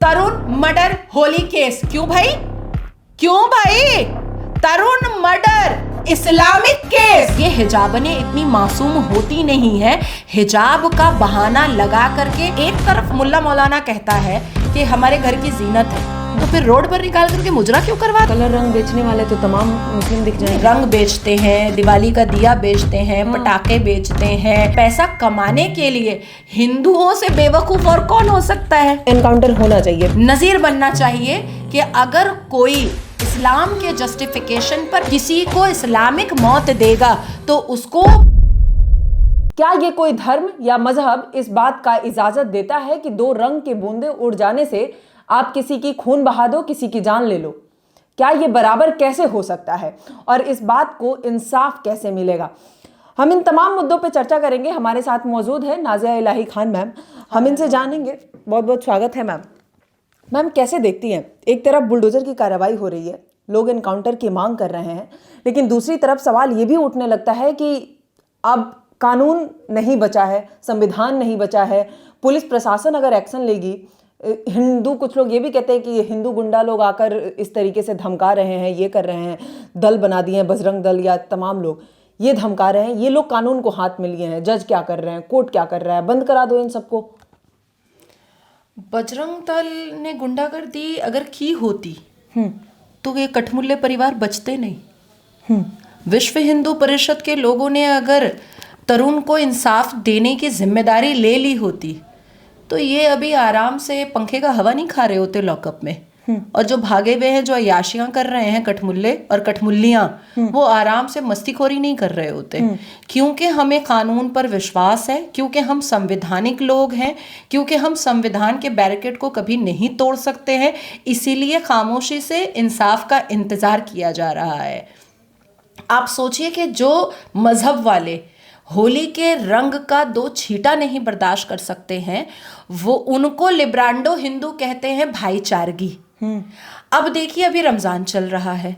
तरुण murder Holi case. क्यों भाई, क्यों भाई? तरुण मर्डर इस्लामिक केस। ये हिजाबने इतनी मासूम होती नहीं है। हिजाब का बहाना लगा करके एक तरफ मुल्ला मौलाना कहता है कि हमारे घर की जीनत है, तो फिर रोड पर निकाल करके मुजरा क्यों करवा? कलर रंग बेचने वाले तो तमाम मुस्लिम दिख जाएंगे। रंग बेचते हैं, दिवाली का दिया बेचते हैं, पटाखे बेचते हैं। पैसा कमाने के लिए हिंदुओं से बेवकूफ और कौन हो सकता है? एनकाउंटर होना चाहिए। नजीर बनना चाहिए कि अगर कोई इस्लाम के जस्टिफिकेशन पर किसी को इस्लामिक मौत देगा तो उसको। क्या ये कोई धर्म या मजहब इस बात का इजाजत देता है कि दो रंग के बूंदे उड़ जाने से आप किसी की खून बहा दो, किसी की जान ले लो? क्या ये बराबर कैसे हो सकता है और इस बात को इंसाफ कैसे मिलेगा? हम इन तमाम मुद्दों पे चर्चा करेंगे। हमारे साथ मौजूद है नाजिया इलाही खान मैम। हम इनसे जानेंगे। बहुत बहुत स्वागत है मैम। मैम, कैसे देखती हैं, एक तरफ बुलडोजर की कार्रवाई हो रही है, लोग एनकाउंटर की मांग कर रहे हैं, लेकिन दूसरी तरफ सवाल ये भी उठने लगता है कि अब कानून नहीं बचा है, संविधान नहीं बचा है, पुलिस प्रशासन अगर एक्शन लेगी, हिंदू, कुछ लोग ये भी कहते हैं कि ये हिंदू गुंडा लोग आकर इस तरीके से धमका रहे हैं, ये कर रहे हैं, दल बना दिए हैं, बजरंग दल या तमाम लोग ये धमका रहे हैं, ये लोग कानून को हाथ में लिए हैं, जज क्या कर रहे हैं, कोर्ट क्या कर रहा है, बंद करा दो इन सबको। बजरंग दल ने गुंडागर्दी अगर की होती तो ये कठमुल्ले परिवार बचते नहीं। विश्व हिंदू परिषद के लोगों ने अगर तरुण को इंसाफ देने की जिम्मेदारी ले ली होती तो ये अभी आराम से पंखे का हवा नहीं खा रहे होते लॉकअप में। और जो भागे हुए हैं, जो अय्याशियां कर रहे हैं कठमुल्ले और कठमुल्लियां, वो आराम से मस्तीखोरी नहीं कर रहे होते। क्योंकि हमें कानून पर विश्वास है, क्योंकि हम संवैधानिक लोग हैं, क्योंकि हम संविधान के बैरिकेड को कभी नहीं तोड़ सकते हैं, इसीलिए खामोशी से इंसाफ का इंतजार किया जा रहा है। आप सोचिए कि जो मजहब वाले होली के रंग का दो छींटा नहीं बर्दाश्त कर सकते हैं, वो उनको लिब्रांडो हिंदू कहते हैं, भाईचारगी। अब देखिए, अभी रमजान चल रहा है,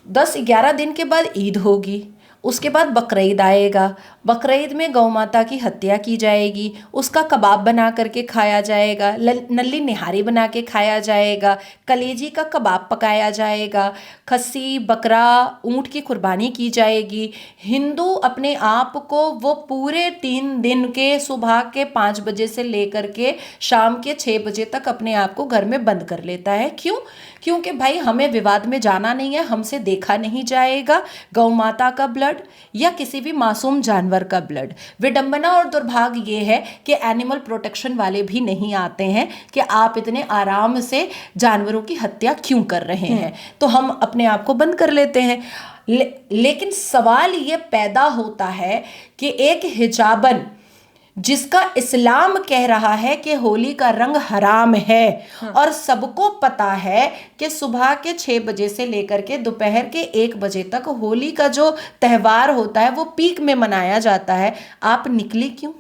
10-11 दिन के बाद ईद होगी, उसके बाद बकरीद आएगा। बकरीद में गौ माता की हत्या की जाएगी, उसका कबाब बना करके खाया जाएगा, नल्ली निहारी बना के खाया जाएगा, कलेजी का कबाब पकाया जाएगा, खस्सी, बकरा, ऊंट की कुर्बानी की जाएगी। हिंदू अपने आप को वो पूरे 3 दिन के सुबह के 5 बजे से लेकर के शाम के 6 बजे तक अपने आप को घर में बंद कर लेता है। क्यों? क्योंकि भाई हमें विवाद में जाना नहीं है, हमसे देखा नहीं जाएगा गौ माता का ब्लड या किसी भी मासूम जानवर का ब्लड। विडंबना और दुर्भाग्य ये है कि एनिमल प्रोटेक्शन वाले भी नहीं आते हैं कि आप इतने आराम से जानवरों की हत्या क्यों कर रहे हैं, तो हम अपने आप को बंद कर लेते हैं। लेकिन सवाल ये पैदा होता है कि एक हिजाबन जिसका इस्लाम कह रहा है कि होली का रंग हराम है, और सबको पता है कि सुबह के 6 बजे से लेकर के दोपहर के 1 बजे तक होली का जो त्यौहार होता है वो पीक में मनाया जाता है, आप निकली क्यों?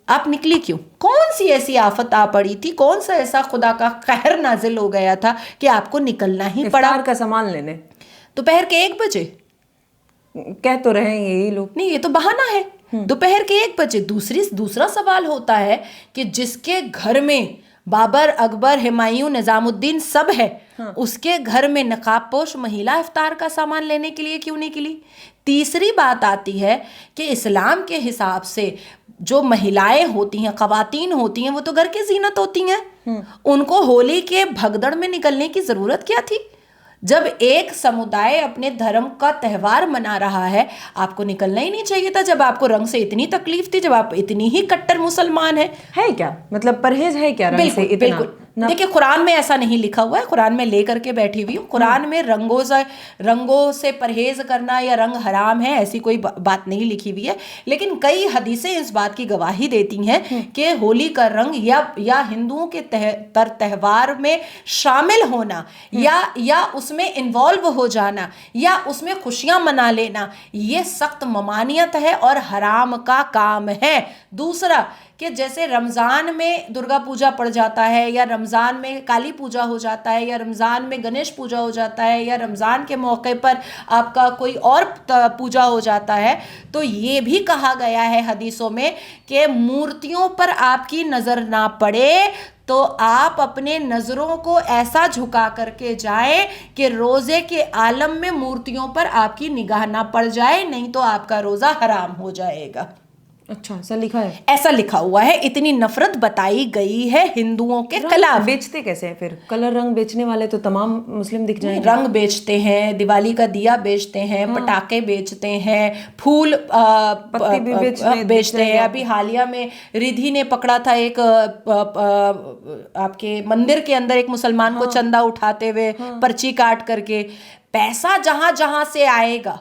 आप निकली क्यों? कौन सी ऐसी आफत आ पड़ी थी, कौन सा ऐसा खुदा का कहर नाजिल हो गया था कि आपको निकलना ही पड़ा? इफ्तार का सामान लेने दोपहर के 1 बजे कह तो रहे हैं यही लोग। नहीं, ये तो बहाना है। दोपहर के 1 बजे। दूसरा सवाल होता है कि जिसके घर में बाबर, अकबर, हुमायूं, निजामुद्दीन सब है, उसके घर में नकाबपोश महिला इफ्तार का सामान लेने के लिए क्यों निकली? तीसरी बात आती है कि इस्लाम के हिसाब से जो महिलाएं होती हैं, ख़वातीन होती हैं, वो तो घर की जीनत होती हैं। उनको होली के भगदड़ में निकलने की ज़रूरत क्या थी? जब एक समुदाय अपने धर्म का त्यौहार मना रहा है, आपको निकलना ही नहीं चाहिए था। जब आपको रंग से इतनी तकलीफ थी, जब आप इतनी ही कट्टर मुसलमान है क्या मतलब परहेज है क्या रंग से इतना? बिल्कुल। देखिए, कुरान में ऐसा नहीं लिखा हुआ है, कुरान में लेकर के बैठी हुई हूँ। कुरान में रंगों से परहेज करना या रंग हराम है ऐसी कोई बात नहीं लिखी हुई है, लेकिन कई हदीसें इस बात की गवाही देती हैं कि होली का रंग या हिंदुओं के त्यौहार में शामिल होना या उसमें इन्वॉल्व हो जाना या उसमें खुशियां मना लेना, ये सख्त ममानियत है और हराम का काम है। दूसरा कि जैसे रमज़ान में दुर्गा पूजा पड़ जाता है, या रमज़ान में काली पूजा हो जाता है, या रमज़ान में गणेश पूजा हो जाता है, या रमज़ान के मौके पर आपका कोई और पूजा हो जाता है, तो ये भी कहा गया है हदीसों में कि मूर्तियों पर आपकी नज़र ना पड़े तो आप अपने नजरों को ऐसा झुका करके जाएं कि रोजे के आलम में मूर्तियों पर आपकी निगाह ना पड़ जाए, नहीं तो आपका रोजा हराम हो जाएगा। अच्छा, ऐसा लिखा है? ऐसा लिखा हुआ है, इतनी नफरत बताई गई है हिंदुओं के खिलाफ। बेचते कैसे हैं फिर? कलर रंग बेचने वाले तो तमाम मुस्लिम दिख जाएंगे। रंग बेचते हैं, दिवाली का दिया बेचते हैं, पटाखे बेचते हैं, फूल पत्ती भी बेचते हैं। अभी हालिया में रिधि ने पकड़ा था एक आपके मंदिर के अंदर एक मुसलमान को चंदा उठाते हुए, पर्ची काट करके। पैसा जहां जहां से आएगा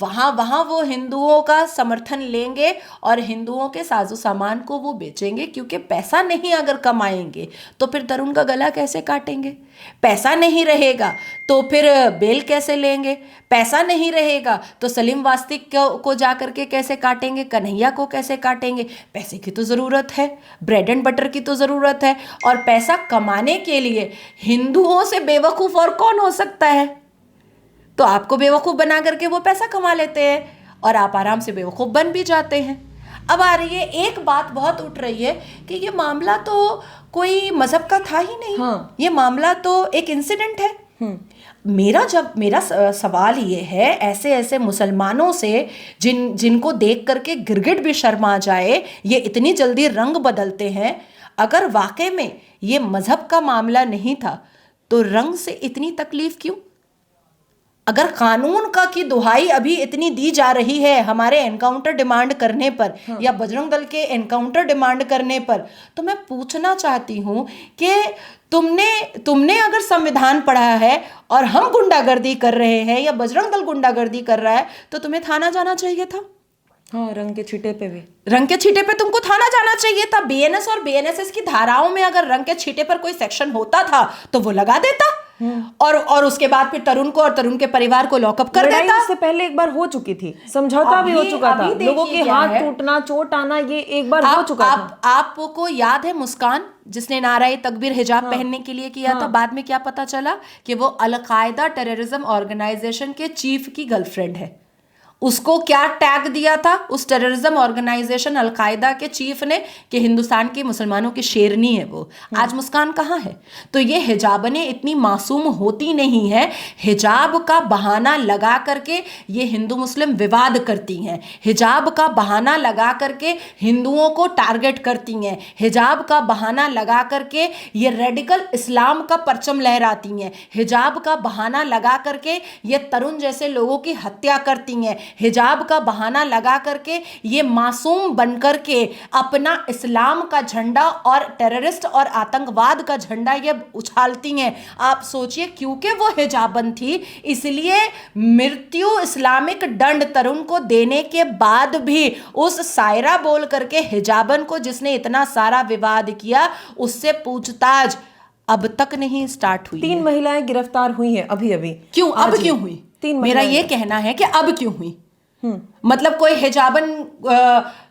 वहां वहां वो हिंदुओं का समर्थन लेंगे और हिंदुओं के साजो सामान को वो बेचेंगे, क्योंकि पैसा नहीं अगर कमाएंगे तो फिर तरुण का गला कैसे काटेंगे? पैसा नहीं रहेगा तो फिर बेल कैसे लेंगे? पैसा नहीं रहेगा तो सलीम वास्तिक को जा करके कैसे काटेंगे? कन्हैया को कैसे काटेंगे? पैसे की तो ज़रूरत है, ब्रेड एंड बटर की तो ज़रूरत है। और पैसा कमाने के लिए हिंदुओं से बेवकूफ़ और कौन हो सकता है? तो आपको बेवकूफ़ बना करके वो पैसा कमा लेते हैं और आप आराम से बेवकूफ़ बन भी जाते हैं। अब आ रही है एक बात बहुत उठ रही है कि ये मामला तो कोई मजहब का था ही नहीं। हाँ। ये मामला तो एक इंसिडेंट है। मेरा सवाल ये है, ऐसे ऐसे मुसलमानों से जिनको देख करके गिरगिट भी शर्मा जाए, ये इतनी जल्दी रंग बदलते हैं। अगर वाकई में ये मजहब का मामला नहीं था तो रंग से इतनी तकलीफ क्यों? अगर कानून का की दुहाई अभी इतनी दी जा रही है हमारे एनकाउंटर डिमांड करने पर, या बजरंग दल के एनकाउंटर डिमांड करने पर, तो मैं पूछना चाहती हूं कि तुमने अगर संविधान पढ़ा है और हम गुंडागर्दी कर रहे हैं या बजरंग दल गुंडागर्दी कर रहा है तो तुम्हें थाना जाना चाहिए था। हाँ, रंग के छींटे पे भी, रंग के छींटे पे तुमको थाना जाना चाहिए था। बीएनएस और बीएनएसएस की धाराओं में अगर रंग के छींटे पर कोई सेक्शन होता था तो वो लगा देता और उसके बाद फिर तरुण को और तरुण के परिवार को लॉकअप कर देता। इससे पहले एक बार हो चुकी थी, समझौता भी हो चुका था, लोगों के हाथ टूटना, चोट आना, ये एक बार हो चुका था। आपको याद है मुस्कान जिसने नाराए तकबीर हिजाब पहनने के लिए किया था? बाद में क्या पता चला कि वो अल-कायदा टेररिज्म ऑर्गेनाइजेशन के चीफ की गर्लफ्रेंड है। उसको क्या टैग दिया था उस टेररिज्म ऑर्गेनाइजेशन अल-कायदा के चीफ ने कि हिंदुस्तान के मुसलमानों की शेरनी है वो। आज मुस्कान कहाँ है? तो ये हिजाबनें इतनी मासूम होती नहीं है। हिजाब का बहाना लगा करके ये हिंदू मुस्लिम विवाद करती हैं, हिजाब का बहाना लगा करके हिंदुओं को टारगेट करती हैं, हिजाब का बहाना लगा करके ये रेडिकल इस्लाम का परचम लहराती हैं, हिजाब का बहाना लगा करके ये तरुण जैसे लोगों की हत्या करती हैं, हिजाब का बहाना लगा करके ये मासूम बनकर के अपना इस्लाम का झंडा और टेररिस्ट और आतंकवाद का झंडा ये उछालती हैं। आप सोचिए, क्योंकि वो हिजाबन थी इसलिए मृत्यु इस्लामिक दंड तरुण को देने के बाद भी उस सायरा बोल करके हिजाबन को जिसने इतना सारा विवाद किया उससे पूछताछ अब तक नहीं स्टार्ट हुई। 3 महिलाएं गिरफ्तार हुई हैं अभी अभी। क्यों? अब क्यों हुई? मेरा ये कहना है कि अब क्यों हुई। मतलब कोई हिजाबन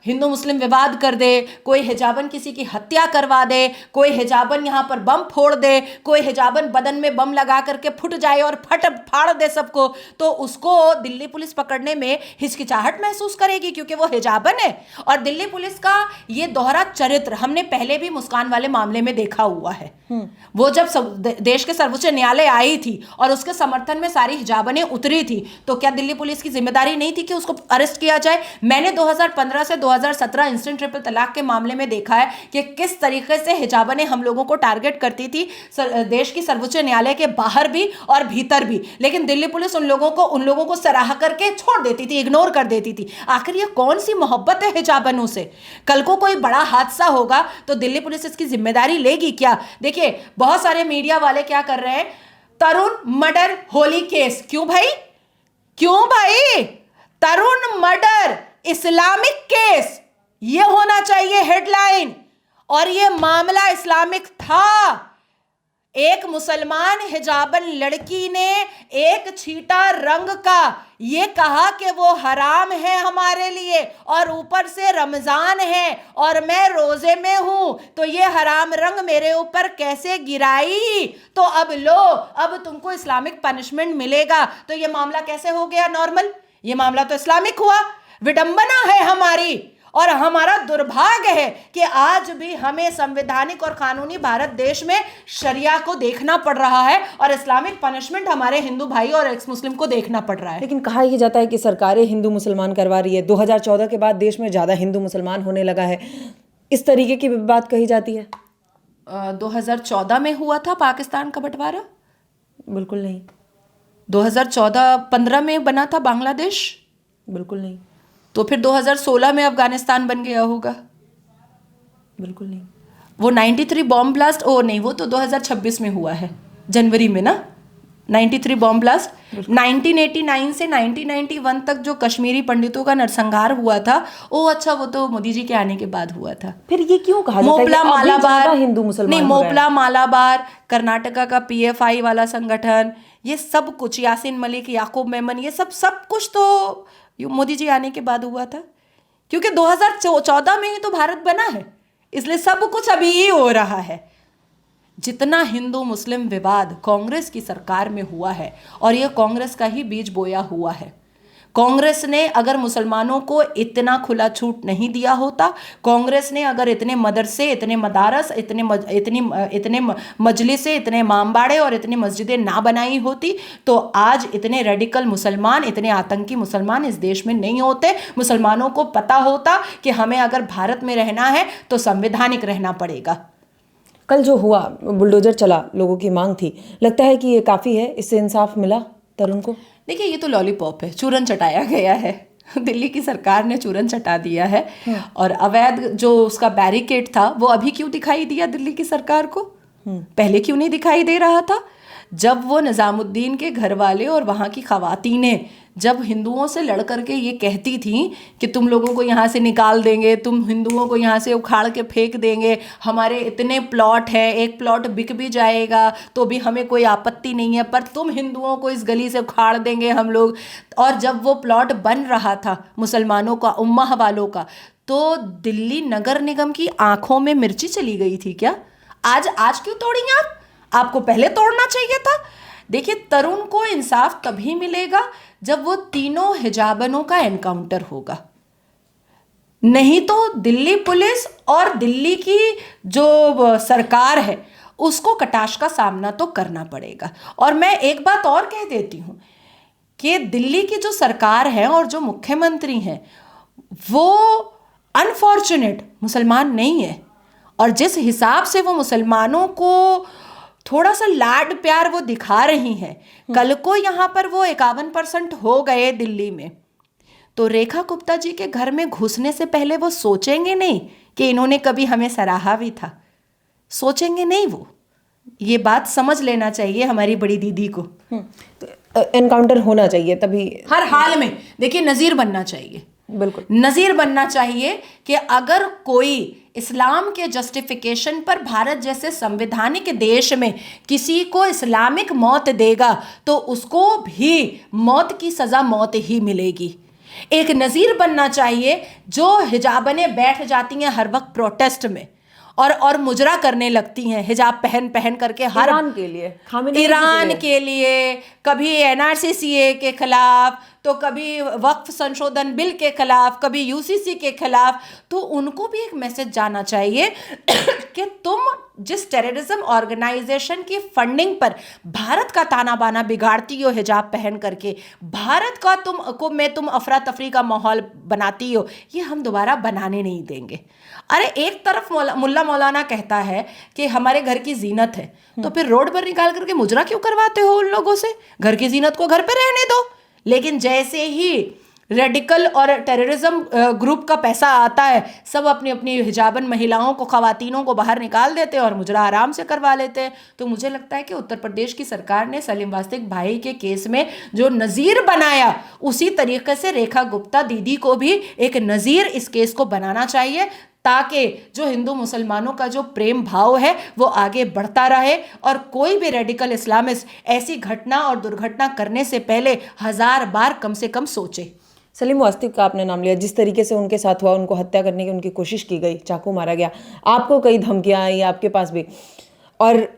हिंदू मुस्लिम विवाद कर दे, कोई हिजाबन किसी की हत्या करवा दे, कोई हिजाबन यहाँ पर बम फोड़ दे, कोई हिजाबन बदन में बम लगा करके फुट जाए और फाड़ दे सबको, तो उसको दिल्ली पुलिस पकड़ने में हिचकिचाहट महसूस करेगी क्योंकि वो हिजाबन है। और दिल्ली पुलिस का ये दोहरा चरित्र हमने पहले भी मुस्कान वाले मामले में देखा हुआ है। वो जब देश के सर्वोच्च न्यायालय आई थी और उसके समर्थन में सारी हिजाबनें उतरी थी तो क्या दिल्ली पुलिस की जिम्मेदारी नहीं थी कि उसको अरेस्ट किया जाए? मैंने 2015 से 2017 इंस्टेंट ट्रिपल तलाक के मामले में देखा है कि किस तरीके से हिजाबनें हम लोगों को टारगेट करती थी देश की सर्वोच्च न्यायालय के बाहर भी और भीतर भी, लेकिन दिल्ली पुलिस उन लोगों को सराह करके छोड़ देती थी, इग्नोर कर देती थी। आखिर ये कौन सी मोहब्बत है हिजाबनों से? कल को कोई बड़ा हादसा होगा तो दिल्ली पुलिस इसकी जिम्मेदारी लेगी क्या? देखिए, बहुत सारे मीडिया वाले क्या कर रहे हैं, तरुण मर्डर होली केस। क्यों भाई? तरुण मर्डर इस्लामिक केस ये होना चाहिए हेडलाइन, और ये मामला इस्लामिक था। एक मुसलमान हिजाबन लड़की ने एक छींटा रंग का ये कहा कि वो हराम है हमारे लिए, और ऊपर से रमजान है और मैं रोजे में हूं, तो ये हराम रंग मेरे ऊपर कैसे गिराई? तो अब तुमको इस्लामिक पनिशमेंट मिलेगा। तो ये मामला कैसे हो गया नॉर्मल? ये मामला तो इस्लामिक हुआ। विडंबना है हमारी। और हमारा दुर्भाग्य है कि आज भी हमें संवैधानिक और कानूनी भारत देश में शरिया को देखना पड़ रहा है और इस्लामिक पनिशमेंट हमारे हिंदू भाई और एक्स मुस्लिम को देखना पड़ रहा है। लेकिन कहा यह जाता है कि सरकारें हिंदू मुसलमान करवा रही है। 2014 के बाद देश में ज़्यादा हिंदू मुसलमान होने लगा है, इस तरीके की बात कही जाती है। 2014 में हुआ था पाकिस्तान का बंटवारा? बिल्कुल नहीं। 2014-15 में बना था बांग्लादेश? बिल्कुल नहीं। तो फिर 2016 में अफगानिस्तान बन गया होगा? बिल्कुल नहीं। वो 93 बॉम्ब ब्लास्ट, ओ नहीं, वो तो 2026 में हुआ है, जनवरी में ना, 93 बॉम्ब ब्लास्ट। 1989 से 1991 तक जो कश्मीरी पंडितों का नरसंहार हुआ था, ओ अच्छा, वो तो मोदी जी के आने के बाद हुआ था। फिर ये क्यों कहा जाता है कि अभी ज़्यादा हिंदू मुसलमान नहीं, मोपला मालाबार, कर्नाटका का PFI वाला संगठन, ये सब कुछ, यासीन मलिक, याकूब मेमन, ये सब कुछ तो मोदी जी आने के बाद हुआ था, क्योंकि 2014 में ही तो भारत बना है, इसलिए सब कुछ अभी ही हो रहा है। जितना हिंदू मुस्लिम विवाद कांग्रेस की सरकार में हुआ है, और यह कांग्रेस का ही बीज बोया हुआ है। कांग्रेस ने अगर मुसलमानों को इतना खुला छूट नहीं दिया होता, कांग्रेस ने अगर इतने मदरसे, इतने मदारस, इतने मजलिसें, इतने इमामबाड़े और इतनी मस्जिदें ना बनाई होती, तो आज इतने रेडिकल मुसलमान, इतने आतंकी मुसलमान इस देश में नहीं होते। मुसलमानों को पता होता कि हमें अगर भारत में रहना है तो संवैधानिक रहना पड़ेगा। कल जो हुआ, बुलडोजर चला, लोगों की मांग थी, लगता है कि ये काफ़ी है, इससे इंसाफ मिला तरुण को? देखिए, ये तो लॉलीपॉप है, चूरन चटाया गया है। दिल्ली की सरकार ने चूरन चटा दिया है। और अवैध जो उसका बैरिकेड था, वो अभी क्यों दिखाई दिया दिल्ली की सरकार को? पहले क्यों नहीं दिखाई दे रहा था? जब वो निजामुद्दीन के घर वाले और वहाँ की खवातीनें जब हिंदुओं से लड़ करके ये कहती थी कि तुम लोगों को यहाँ से निकाल देंगे, तुम हिंदुओं को यहाँ से उखाड़ के फेंक देंगे, हमारे इतने प्लॉट हैं, एक प्लॉट बिक भी जाएगा तो भी हमें कोई आपत्ति नहीं है, पर तुम हिंदुओं को इस गली से उखाड़ देंगे हम लोग। और जब वो प्लॉट बन रहा था मुसलमानों का, उम्माह वालों का, तो दिल्ली नगर निगम की आंखों में मिर्ची चली गई थी क्या? आज क्यों तोड़ी आप? आपको पहले तोड़ना चाहिए था। देखिए, तरुण को इंसाफ तभी मिलेगा जब वो तीनों हिजाबनों का एनकाउंटर होगा, नहीं तो दिल्ली पुलिस और दिल्ली की जो सरकार है उसको कटाश का सामना तो करना पड़ेगा। और मैं एक बात और कह देती हूं कि दिल्ली की जो सरकार है और जो मुख्यमंत्री हैं, वो अनफॉर्चुनेट मुसलमान नहीं है, और जिस हिसाब से वो मुसलमानों को थोड़ा सा लाड प्यार वो दिखा रही हैं, कल को यहाँ पर वो 51% हो गए दिल्ली में, तो रेखा गुप्ता जी के घर में घुसने से पहले वो सोचेंगे नहीं कि इन्होंने कभी हमें सराहा भी था? सोचेंगे नहीं वो। ये बात समझ लेना चाहिए हमारी बड़ी दीदी को। एनकाउंटर होना चाहिए तभी, हर हाल में। देखिए, नज़ीर बनना चाहिए, बिल्कुल नज़ीर बनना चाहिए कि अगर कोई इस्लाम के जस्टिफिकेशन पर भारत जैसे संवैधानिक देश में किसी को इस्लामिक मौत देगा तो उसको भी मौत की सज़ा मौत ही मिलेगी। एक नज़ीर बनना चाहिए जो हिजाबनें बैठ जाती हैं हर वक्त प्रोटेस्ट में और मुजरा करने लगती हैं, हिजाब पहन करके, हर ईरान के लिए, ईरान के लिए, कभी NRC-CA के खिलाफ, तो कभी वक्फ संशोधन बिल के खिलाफ, कभी UCC के खिलाफ। तो उनको भी एक मैसेज जाना चाहिए कि तुम जिस टेररिज्म ऑर्गेनाइजेशन की फंडिंग पर भारत का ताना बाना बिगाड़ती हो हिजाब पहन करके, भारत का तुम अफरा तफरी का माहौल बनाती हो, ये हम दोबारा बनाने नहीं देंगे। अरे, एक तरफ मुल्ला मौलाना कहता है कि हमारे घर की जीनत है, तो फिर रोड पर निकाल करके मुजरा क्यों करवाते हो उन लोगों से? घर की जीनत को घर पे रहने दो। लेकिन जैसे ही रेडिकल और टेररिज्म ग्रुप का पैसा आता है, सब अपनी अपनी हिजाबन महिलाओं को, खवातीनों को बाहर निकाल देते हैं और मुजरा आराम से करवा लेते हैं। तो मुझे लगता है कि उत्तर प्रदेश की सरकार ने सलीम वास्तिक भाई के केस में जो नज़ीर बनाया, उसी तरीके से रेखा गुप्ता दीदी को भी एक नज़ीर इस केस को बनाना चाहिए, ताकि जो हिंदू मुसलमानों का जो प्रेम भाव है वो आगे बढ़ता रहे और कोई भी रेडिकल इस्लामिस्ट ऐसी घटना और दुर्घटना करने से पहले 1000 बार कम से कम सोचे। सलीम वास्तिक का आपने नाम लिया, जिस तरीके से उनके साथ हुआ, उनको हत्या करने की उनकी कोशिश की गई, चाकू मारा गया, आपको कई धमकियां आई आपके पास भी, और